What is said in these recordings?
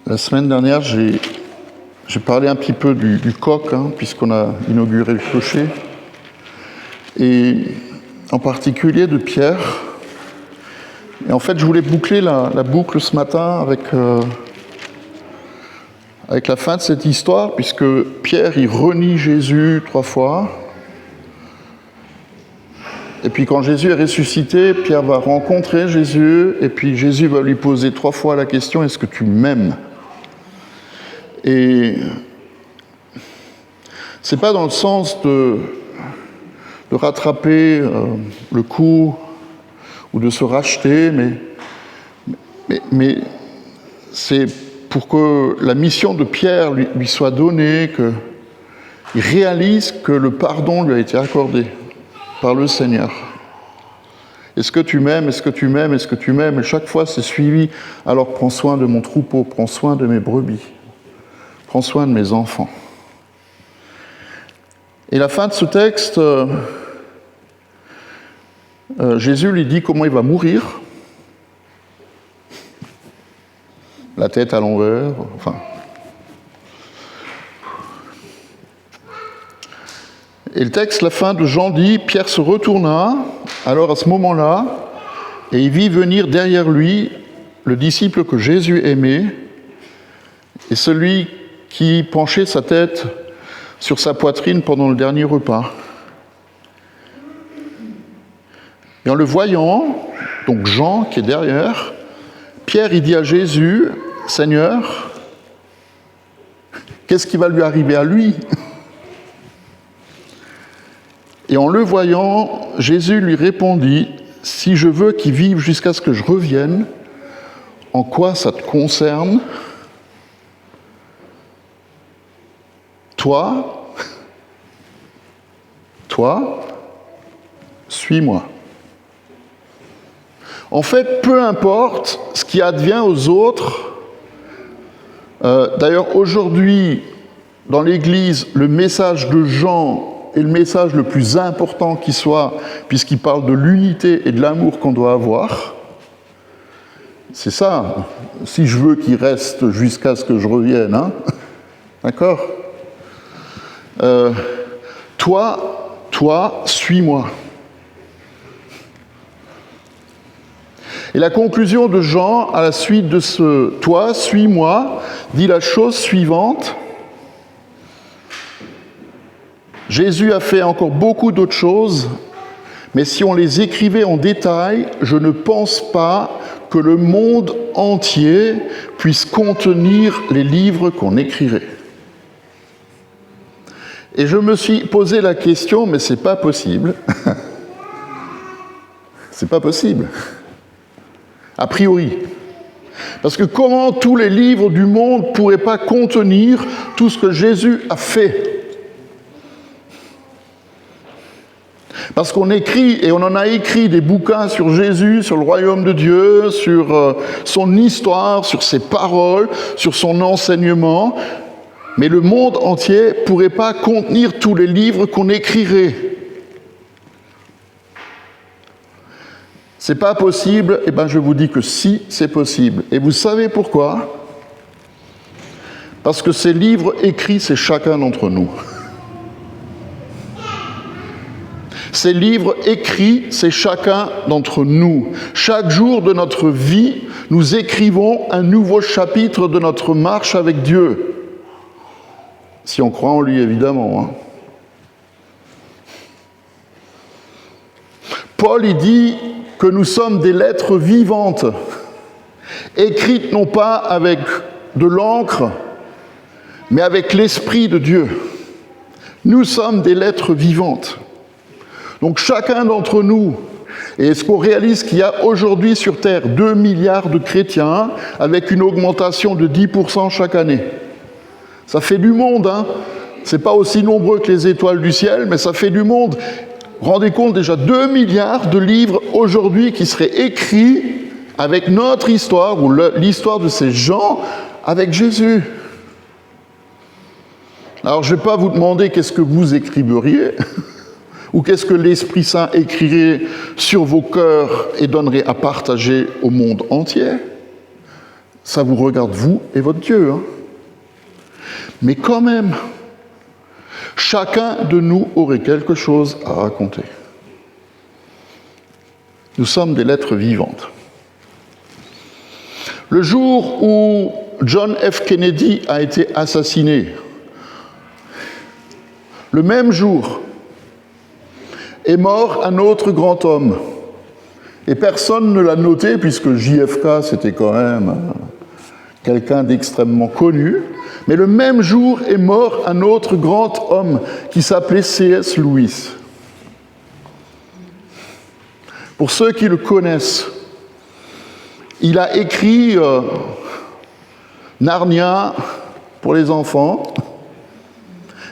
La semaine dernière, j'ai parlé un petit peu du coq, puisqu'on a inauguré le clocher, et en particulier de Pierre. Et en fait, je voulais boucler la boucle ce matin avec la fin de cette histoire, puisque Pierre, il renie Jésus 3 fois. Et puis quand Jésus est ressuscité, Pierre va rencontrer Jésus, et puis Jésus va lui poser 3 fois la question, est-ce que tu m'aimes ? Et c'est pas dans le sens de rattraper le coup ou de se racheter, mais c'est pour que la mission de Pierre lui soit donnée, qu'il réalise que le pardon lui a été accordé par le Seigneur. Est-ce que tu m'aimes ? Est-ce que tu m'aimes ? Est-ce que tu m'aimes ? Et chaque fois, c'est suivi. Alors prends soin de mon troupeau, prends soin de mes brebis, prends soin de mes enfants. Et la fin de ce texte, Jésus lui dit comment il va mourir. La tête à l'envers, enfin. Et le texte, la fin de Jean dit, Pierre se retourna, alors à ce moment-là, et il vit venir derrière lui le disciple que Jésus aimait, et celui qui penchait sa tête sur sa poitrine pendant le dernier repas. Et en le voyant, donc Jean qui est derrière, Pierre il dit à Jésus, Seigneur, qu'est-ce qui va lui arriver à lui ? Et en le voyant, Jésus lui répondit, si je veux qu'il vive jusqu'à ce que je revienne, en quoi ça te concerne ? Toi, suis-moi. En fait, peu importe ce qui advient aux autres. D'ailleurs, aujourd'hui, dans l'Église, le message de Jean est le message le plus important qui soit, puisqu'il parle de l'unité et de l'amour qu'on doit avoir. C'est ça, si je veux qu'il reste jusqu'à ce que je revienne. D'accord ? Toi, suis-moi. Et la conclusion de Jean, à la suite de ce « toi, suis-moi », dit la chose suivante. Jésus a fait encore beaucoup d'autres choses, mais si on les écrivait en détail, je ne pense pas que le monde entier puisse contenir les livres qu'on écrirait. Et je me suis posé la question, mais c'est pas possible. C'est pas possible. A priori. Parce que comment tous les livres du monde ne pourraient pas contenir tout ce que Jésus a fait ? Parce qu'on écrit, et on en a écrit des bouquins sur Jésus, sur le royaume de Dieu, sur son histoire, sur ses paroles, sur son enseignement, mais le monde entier ne pourrait pas contenir tous les livres qu'on écrirait. C'est pas possible, et bien je vous dis que si, c'est possible. Et vous savez pourquoi ? Parce que ces livres écrits, c'est chacun d'entre nous. Ces livres écrits, c'est chacun d'entre nous. Chaque jour de notre vie, nous écrivons un nouveau chapitre de notre marche avec Dieu. Si on croit en lui, évidemment. Paul, il dit que nous sommes des lettres vivantes, écrites non pas avec de l'encre, mais avec l'Esprit de Dieu. Nous sommes des lettres vivantes. Donc chacun d'entre nous, et est-ce qu'on réalise qu'il y a aujourd'hui sur Terre 2 milliards de chrétiens avec une augmentation de 10% chaque année ? Ça fait du monde, C'est pas aussi nombreux que les étoiles du ciel, mais ça fait du monde. Rendez compte, déjà 2 milliards de livres aujourd'hui qui seraient écrits avec notre histoire, ou l'histoire de ces gens, avec Jésus. Alors je ne vais pas vous demander qu'est-ce que vous écriveriez, ou qu'est-ce que l'Esprit Saint écrirait sur vos cœurs et donnerait à partager au monde entier. Ça vous regarde vous et votre Dieu. Hein. Mais quand même, chacun de nous aurait quelque chose à raconter. Nous sommes des lettres vivantes. Le jour où John F. Kennedy a été assassiné, le même jour, est mort un autre grand homme. Et personne ne l'a noté, puisque JFK, c'était quand même quelqu'un d'extrêmement connu. Mais le même jour est mort un autre grand homme qui s'appelait C.S. Lewis. Pour ceux qui le connaissent, il a écrit Narnia pour les enfants.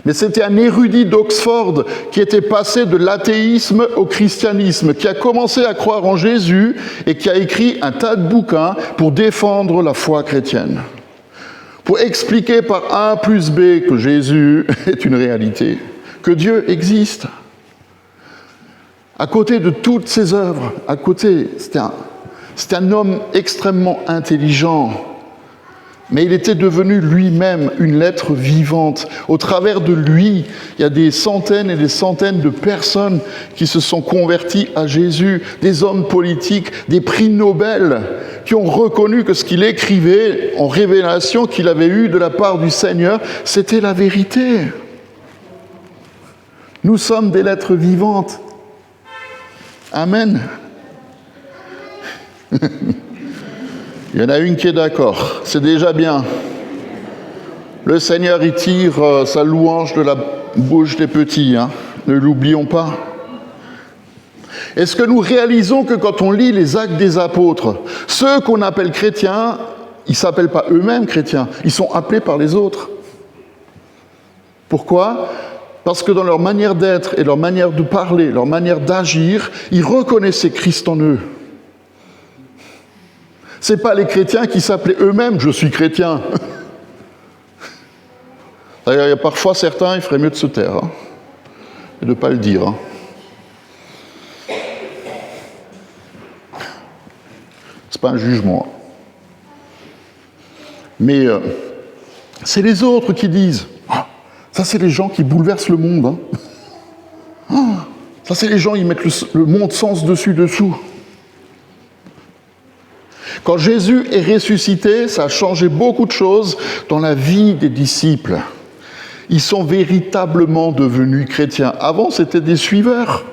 Mais c'était un érudit d'Oxford qui était passé de l'athéisme au christianisme, qui a commencé à croire en Jésus et qui a écrit un tas de bouquins pour défendre la foi chrétienne, pour expliquer par A plus B que Jésus est une réalité, que Dieu existe. À côté de toutes ses œuvres, c'était un homme extrêmement intelligent. Mais il était devenu lui-même une lettre vivante. Au travers de lui, il y a des centaines et des centaines de personnes qui se sont converties à Jésus, des hommes politiques, des prix Nobel, qui ont reconnu que ce qu'il écrivait en révélation qu'il avait eue de la part du Seigneur, c'était la vérité. Nous sommes des lettres vivantes. Amen. Il y en a une qui est d'accord, c'est déjà bien. Le Seigneur y tire sa louange de la bouche des petits, hein. Ne l'oublions pas. Est-ce que nous réalisons que quand on lit les Actes des Apôtres, ceux qu'on appelle chrétiens, ils ne s'appellent pas eux-mêmes chrétiens, ils sont appelés par les autres. Pourquoi ? Parce que dans leur manière d'être et leur manière de parler, leur manière d'agir, ils reconnaissaient Christ en eux. Ce n'est pas les chrétiens qui s'appelaient eux-mêmes « je suis chrétien ». D'ailleurs, il y a parfois certains, il ferait mieux de se taire hein, et de ne pas le dire. Hein. Ce n'est pas un jugement. Mais c'est les autres qui disent « ça c'est les gens qui bouleversent le monde. Hein. Ça c'est les gens qui mettent le monde sens dessus-dessous. » Quand Jésus est ressuscité, ça a changé beaucoup de choses dans la vie des disciples. Ils sont véritablement devenus chrétiens. Avant, c'était des suiveurs.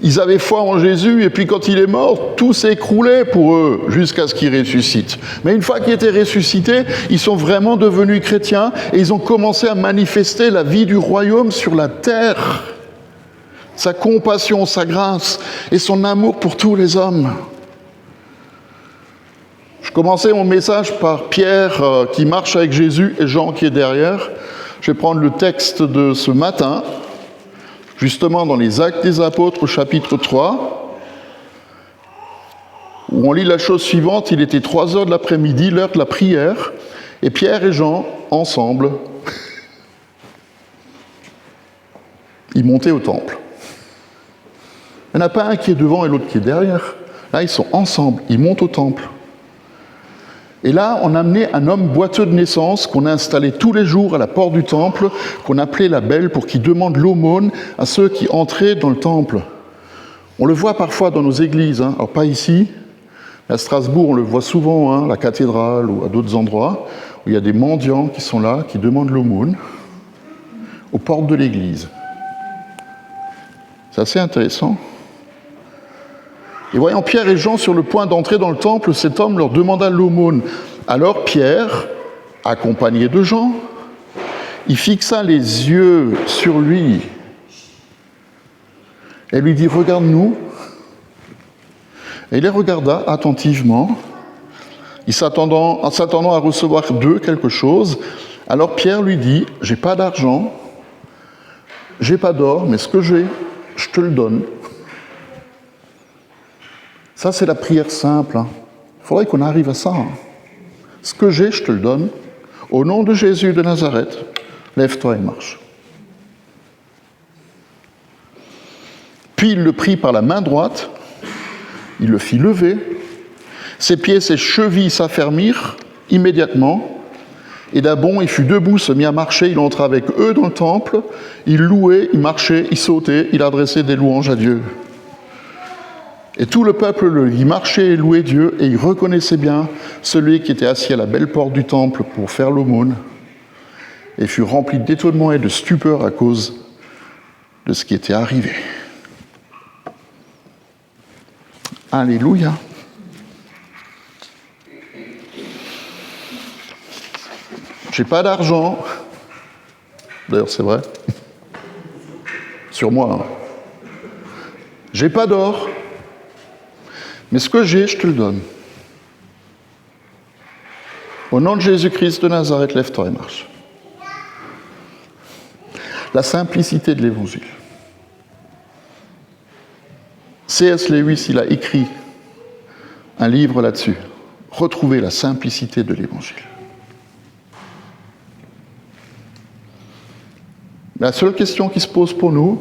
Ils avaient foi en Jésus et puis quand il est mort, tout s'est écroulé pour eux jusqu'à ce qu'il ressuscite. Mais une fois qu'il était ressuscité, ils sont vraiment devenus chrétiens et ils ont commencé à manifester la vie du royaume sur la terre. Sa compassion, sa grâce et son amour pour tous les hommes. Je commençais mon message par Pierre qui marche avec Jésus et Jean qui est derrière. Je vais prendre le texte de ce matin, justement dans les Actes des Apôtres, chapitre 3, où on lit la chose suivante. Il était 3h de l'après-midi, l'heure de la prière, et Pierre et Jean, ensemble, ils montaient au temple. Il n'y en a pas un qui est devant et l'autre qui est derrière. Là, ils sont ensemble, ils montent au temple. Et là, on a amené un homme boiteux de naissance qu'on a installé tous les jours à la porte du temple, qu'on appelait la belle, pour qu'il demande l'aumône à ceux qui entraient dans le temple. On le voit parfois dans nos églises, hein. Alors pas ici, mais à Strasbourg, on le voit souvent, hein, à la cathédrale ou à d'autres endroits, où il y a des mendiants qui sont là, qui demandent l'aumône aux portes de l'église. C'est assez intéressant. Et voyant Pierre et Jean sur le point d'entrer dans le temple, cet homme leur demanda l'aumône. Alors Pierre, accompagné de Jean, il fixa les yeux sur lui et lui dit « Regarde-nous ». Et il les regarda attentivement, en s'attendant à recevoir d'eux quelque chose. Alors Pierre lui dit « J'ai pas d'argent, j'ai pas d'or, mais ce que j'ai, je te le donne ». Ça, c'est la prière simple. Hein. Il faudrait qu'on arrive à ça. Hein. Ce que j'ai, je te le donne. Au nom de Jésus de Nazareth, lève-toi et marche. Puis il le prit par la main droite, il le fit lever, Ses pieds, ses chevilles s'affermirent immédiatement, et d'un bond, il fut debout, se mit à marcher, il entra avec eux dans le temple, il louait, il marchait, il sautait, il adressait des louanges à Dieu. Et tout le peuple il marchait et louait Dieu, et il reconnaissait bien celui qui était assis à la belle porte du temple pour faire l'aumône, et fut rempli d'étonnement et de stupeur à cause de ce qui était arrivé. Alléluia. J'ai pas d'argent. D'ailleurs, c'est vrai. Sur moi. J'ai pas d'or. Mais ce que j'ai, je te le donne. Au nom de Jésus-Christ de Nazareth, lève-toi et marche. La simplicité de l'Évangile. C.S. Lewis, il a écrit un livre là-dessus. Retrouver la simplicité de l'Évangile. La seule question qui se pose pour nous,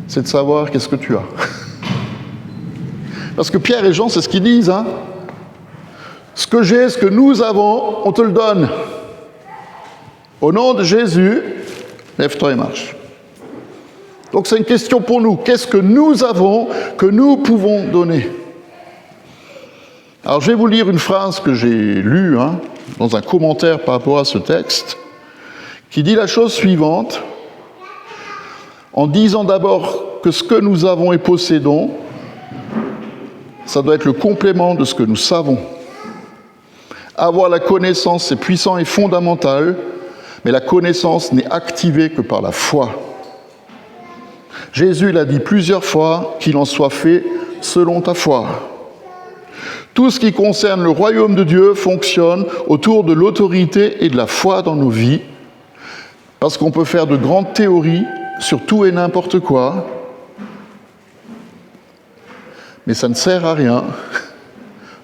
c'est de savoir qu'est-ce que tu as. Parce que Pierre et Jean, c'est ce qu'ils disent. Hein. Ce que j'ai, ce que nous avons, on te le donne. Au nom de Jésus, lève-toi et marche. Donc c'est une question pour nous. Qu'est-ce que nous avons, que nous pouvons donner? Alors je vais vous lire une phrase que j'ai lue dans un commentaire par rapport à ce texte, qui dit la chose suivante, en disant d'abord que ce que nous avons et possédons, ça doit être le complément de ce que nous savons. Avoir la connaissance, c'est puissant et fondamental, mais la connaissance n'est activée que par la foi. Jésus l'a dit plusieurs fois, qu'il en soit fait selon ta foi. Tout ce qui concerne le royaume de Dieu fonctionne autour de l'autorité et de la foi dans nos vies, parce qu'on peut faire de grandes théories sur tout et n'importe quoi, mais ça ne sert à rien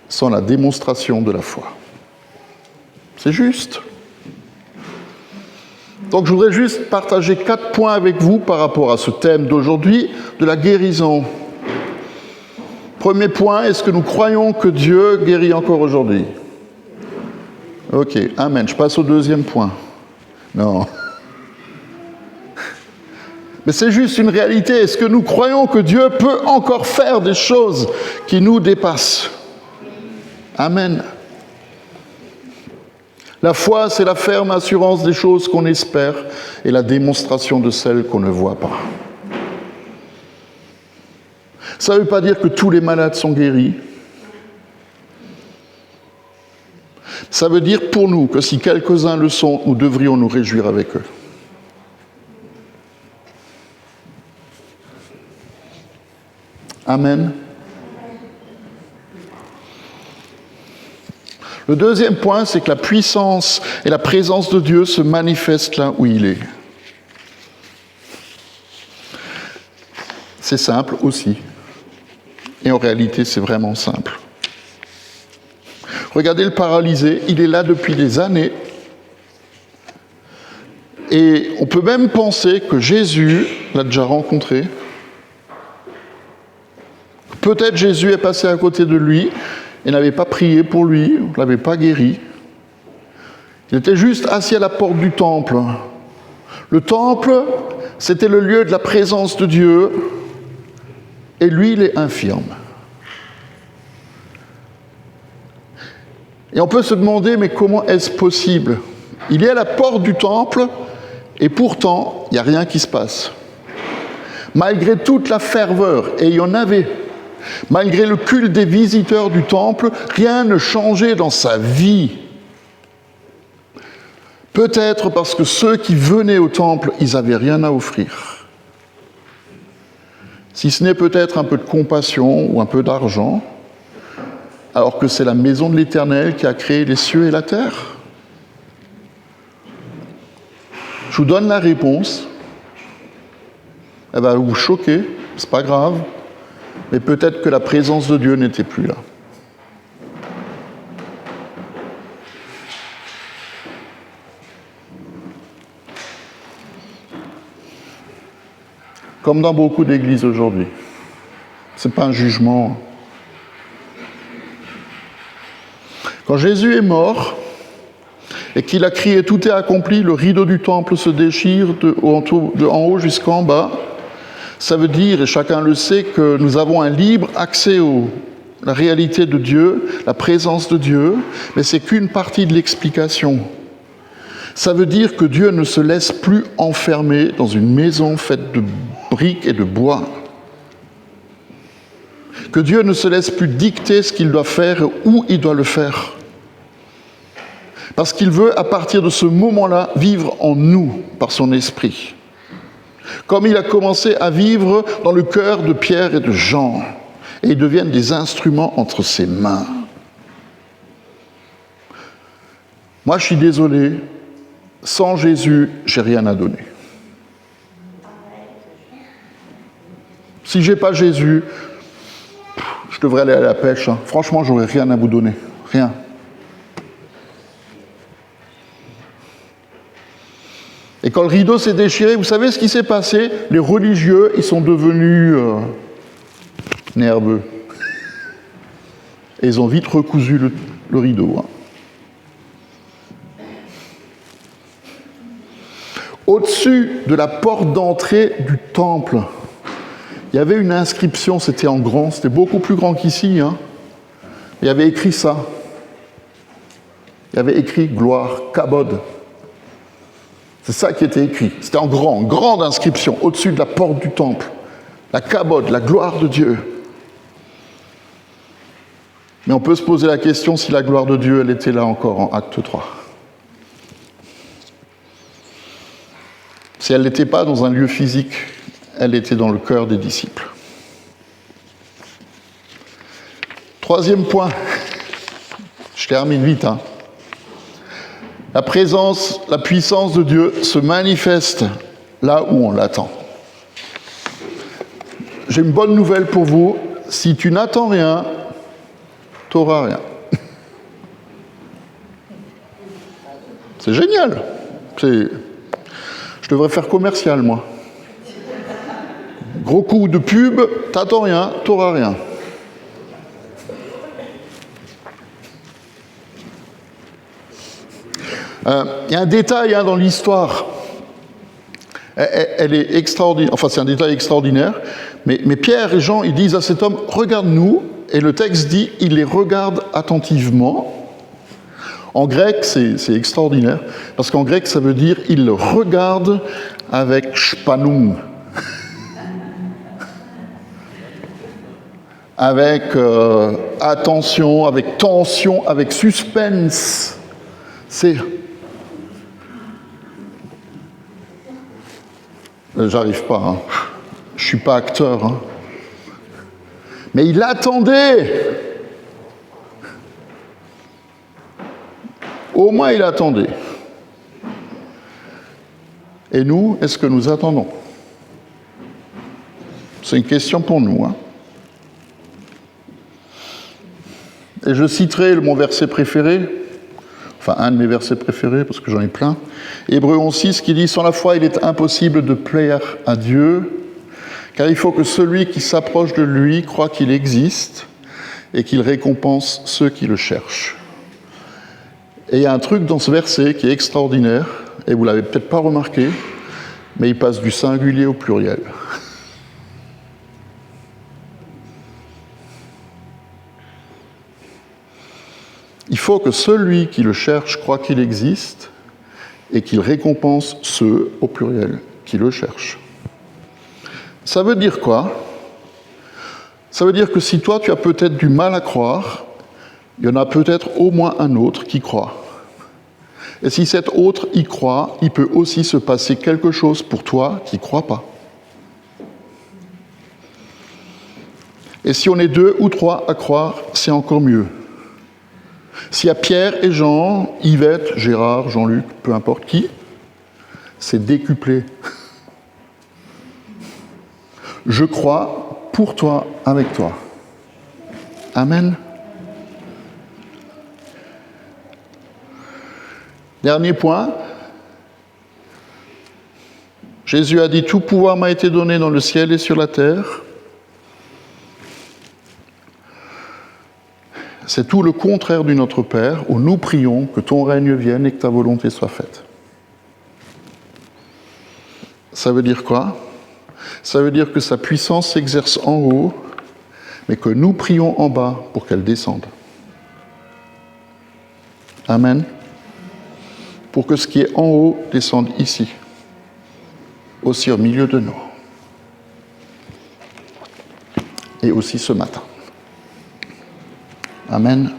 sans la démonstration de la foi. C'est juste. Donc je voudrais juste partager 4 points avec vous par rapport à ce thème d'aujourd'hui, de la guérison. Premier point, est-ce que nous croyons que Dieu guérit encore aujourd'hui? Ok, amen. Je passe au deuxième point. Non. Mais c'est juste une réalité. Est-ce que nous croyons que Dieu peut encore faire des choses qui nous dépassent? Amen. La foi, c'est la ferme assurance des choses qu'on espère et la démonstration de celles qu'on ne voit pas. Ça ne veut pas dire que tous les malades sont guéris. Ça veut dire pour nous que si quelques-uns le sont, nous devrions nous réjouir avec eux. Amen. Le deuxième point, c'est que la puissance et la présence de Dieu se manifestent là où il est. C'est simple aussi. Et en réalité, c'est vraiment simple. Regardez le paralysé, il est là depuis des années. Et on peut même penser que Jésus l'a déjà rencontré. Peut-être Jésus est passé à côté de lui et n'avait pas prié pour lui, ne l'avait pas guéri. Il était juste assis à la porte du temple. Le temple, c'était le lieu de la présence de Dieu, et lui, il est infirme. Et on peut se demander, mais comment est-ce possible? Il est à la porte du temple, et pourtant, il n'y a rien qui se passe. Malgré toute la ferveur, et il y en avait, malgré le culte des visiteurs du temple, rien ne changeait dans sa vie. Peut-être parce que ceux qui venaient au temple, ils n'avaient rien à offrir. Si ce n'est peut-être un peu de compassion ou un peu d'argent, alors que c'est la maison de l'Éternel qui a créé les cieux et la terre. Je vous donne la réponse. Elle va vous choquer, c'est pas grave. Mais peut-être que la présence de Dieu n'était plus là. Comme dans beaucoup d'églises aujourd'hui. Ce n'est pas un jugement. Quand Jésus est mort et qu'il a crié « Tout est accompli », le rideau du temple se déchire de en haut jusqu'en bas. Ça veut dire, et chacun le sait, que nous avons un libre accès à la réalité de Dieu, la présence de Dieu, mais c'est qu'une partie de l'explication. Ça veut dire que Dieu ne se laisse plus enfermer dans une maison faite de briques et de bois. Que Dieu ne se laisse plus dicter ce qu'il doit faire et où il doit le faire. Parce qu'il veut, à partir de ce moment-là, vivre en nous par son esprit. Comme il a commencé à vivre dans le cœur de Pierre et de Jean. Et ils deviennent des instruments entre ses mains. Moi, je suis désolé, sans Jésus, j'ai rien à donner. Si j'ai pas Jésus, je devrais aller à la pêche. Hein. Franchement, j'aurais rien à vous donner. Rien. Et quand le rideau s'est déchiré, vous savez ce qui s'est passé? Les religieux, ils sont devenus nerveux. Et ils ont vite recousu le rideau. Hein. Au-dessus de la porte d'entrée du temple, il y avait une inscription, c'était en grand, c'était beaucoup plus grand qu'ici. Hein. Il y avait écrit ça. Il y avait écrit « Gloire, Kabod ». C'est ça qui était écrit. C'était en grand, grande inscription, au-dessus de la porte du temple. La Kabod, la gloire de Dieu. Mais on peut se poser la question si la gloire de Dieu, elle était là encore en Acte 3. Si elle n'était pas dans un lieu physique, elle était dans le cœur des disciples. Troisième point, je termine vite. Hein. La présence, la puissance de Dieu se manifeste là où on l'attend. J'ai une bonne nouvelle pour vous, si tu n'attends rien, tu n'auras rien. C'est génial. Je devrais faire commercial, moi. Gros coup de pub, t'attends rien, t'auras rien. Il y a un détail dans l'histoire. Elle est extraordinaire. Enfin, c'est un détail extraordinaire. Mais Pierre et Jean, ils disent à cet homme, regarde-nous. Et le texte dit, il les regarde attentivement. En grec, c'est extraordinaire. Parce qu'en grec, ça veut dire, il le regarde avec spanoum. Avec attention, avec tension, avec suspense. J'arrive pas, hein. Je suis pas acteur. Hein. Mais il attendait. Au moins il attendait. Et nous, est-ce que nous attendons? C'est une question pour nous. Hein. Et je citerai mon verset préféré, enfin un de mes versets préférés, parce que j'en ai plein. Hébreux 11:6 qui dit « Sans la foi, il est impossible de plaire à Dieu, car il faut que celui qui s'approche de lui croit qu'il existe et qu'il récompense ceux qui le cherchent. » Et il y a un truc dans ce verset qui est extraordinaire, et vous ne l'avez peut-être pas remarqué, mais il passe du singulier au pluriel. Il faut que celui qui le cherche croit qu'il existe et qu'il récompense ceux, au pluriel, qui le cherchent. Ça veut dire quoi? Ça veut dire que si toi, tu as peut-être du mal à croire, il y en a peut-être au moins un autre qui croit. Et si cet autre y croit, il peut aussi se passer quelque chose pour toi qui ne crois pas. Et si on est 2 ou 3 à croire, c'est encore mieux. S'il y a Pierre et Jean, Yvette, Gérard, Jean-Luc, peu importe qui, c'est décuplé. Je crois pour toi, avec toi. Amen. Dernier point. Jésus a dit « Tout pouvoir m'a été donné dans le ciel et sur la terre ». C'est tout le contraire du Notre Père, où nous prions que ton règne vienne et que ta volonté soit faite. Ça veut dire quoi? Ça veut dire que sa puissance s'exerce en haut, mais que nous prions en bas pour qu'elle descende. Amen. Pour que ce qui est en haut descende ici, aussi au milieu de nous. Et aussi ce matin. Amen.